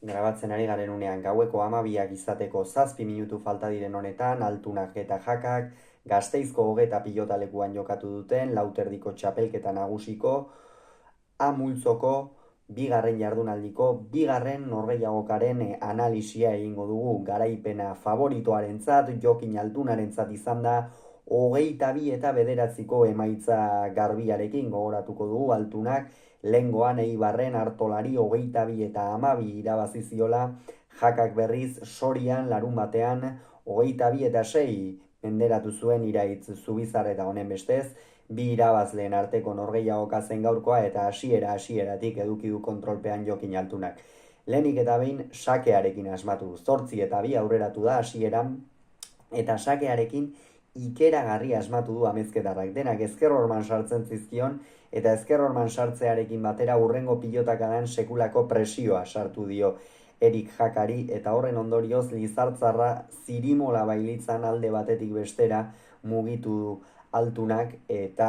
Grabatzen ari garen unean gaueko 12 izateko 7 minutu falta diren honetan, Altunak eta Jakak Gasteizko hogeta pilotalekuan jokatu duten lauterdiko txapelketa nagusiko multzoko bigarren jardunaldiko bigarren norgehiagokaren analisia egingo dugu. Garaipena favoritoarentzat, Jokin Altunarentzat izan da 22 eta 9 emaitza garbiarekin. Gogoratuko dugu Altunak lehengoan Eibarren Artolari 22 eta 12 irabazi ziola, Jakak berriz Sorian larun batean 22 eta 6 menderatu zuen Iraitz Zubizarreta. Honen bestez, bi irabazleen arteko norgehiagoka zen gaurkoa eta hasieratik eduki du kontrolpean Jokin Altunak. Lehenik eta behin sakearekin asmatu du. 8 eta 2 aurreratu da hasieran eta sakearekin ikeragarri asmatu du amezketarrak. Denak ezker horman sartzen zizkion eta ezker horman sartzearekin batera hurrengo pilotakadan sekulako presioa sartu dio Erik Jakari, eta horren ondorioz Lizartzarra zirimola bailitzan alde batetik bestera mugitu du Altunak eta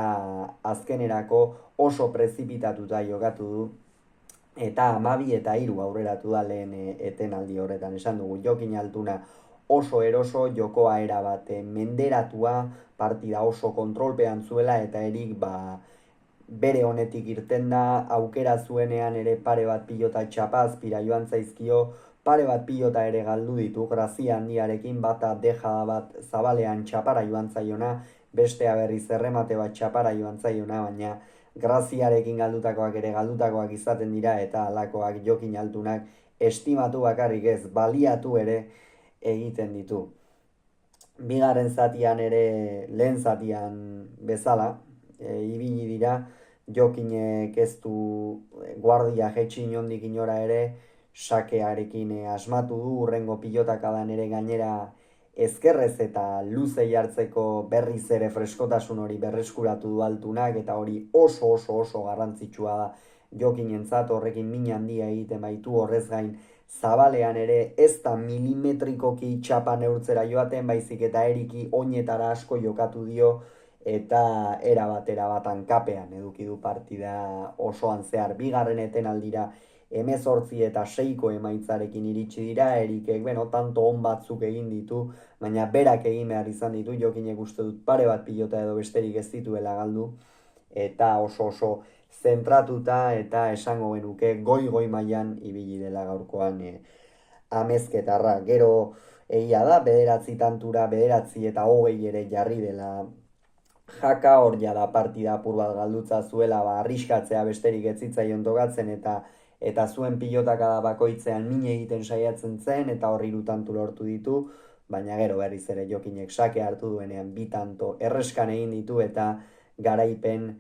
azkenerako oso prezipitatuta jokatu du eta 12 eta 3 aurreratu da lehen etenaldi horretan. Esan dugu, Jokin Altuna oso eroso, jokoa erabat menderatua, partida oso kontrolpean zuela eta Erik bere honetik irten da, aukera zuenean ere pare bat pilota txapazpira joan zaizkio, pare bat pilota ere galdu ditu, grazia handiarekin, bata deja bat zabalean txapara joan zaiona, bestea berriz erremate bat txapara joan zaiona, baina graziarekin galdutakoak ere galdutakoak izaten dira eta alakoak Jokin Altunak estimatu bakarrik ez, baliatu ere egiten ditu. Bigarren zatian ere lehen zatian bezala, ibili dira, Jokinek ez du guardia jetxi inondik inora ere, sakearekin asmatu du, hurrengo pilotakadan ere gainera ezkerrez eta luze jartzeko berriz ere freskotasun hori berreskuratu du Altunak, eta hori oso garrantzitsua da Jokinentzat. Horrekin min handia egiten baitu, horrez gain zabalean ere ez da milimetrikoki txapa neurtzera joaten, baizik eta Eriki oinetara asko jokatu dio, eta erabat hankapean eduki du partida osoan zehar. Bigarren etenaldira 18 eta 6ko emaitzarekin iritsi dira. Erikek, tanto on batzuk egin ditu, baina berak egin behar izan ditu. Jokinek uste dut pare bat pilota edo besterik ez dituela galdu, eta oso zentratuta eta esango genuke goi mailan ibili dela gaurkoan amezketarra. Gero egia da, 9 tantura 9 eta 20 ere jarri dela Jaka, hor jada partida apur bat galdutza zuela, arriskatzea besterik ez zitzaion tokatzen eta zuen pilotakada bakoitzean min egiten saiatzen zen, eta hor 3 tantu lortu ditu, baina gero berriz ere Jokinek sake hartu duenean 2 tanto erreskan egin ditu eta garaipen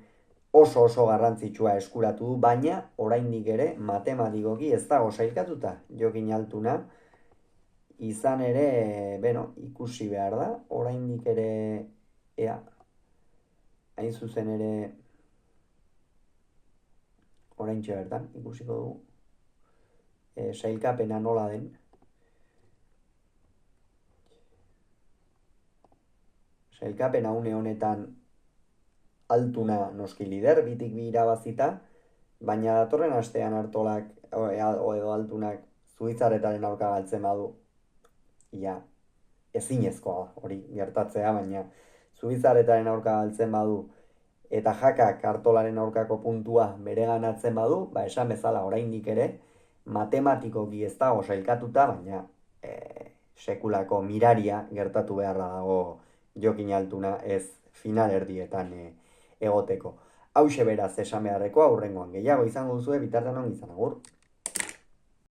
oso garrantzitsua eskuratu du, baina oraindik ere matematikoki ez dago sailkatuta Jokin Altuna. Izan ere, ikusi behar da, oraindik ere hain zuzen ere oraintxe bertan ikusiko dugu sailkapena nola den. Sailkapena une honetan Altuna noski lider, 2-2 irabazita, baina datorren astean Artolak edo Altunak Zubizarretaren aurka galtzen badu, ezinezkoa hori gertatzea, baina Zubizarretaren aurka galtzen badu eta Jakak Artolaren aurkako puntua bereganatzen badu, esan bezala oraindik ere matematikoki ez dago sailkatuta, baina sekulako miraria gertatu beharra dago Jokin Altuna ez finalerdietan egoteko. Hauxe beraz esan beharrekoa, hurrengoan gehiago izango duzue, bitartean ongi izan, agur.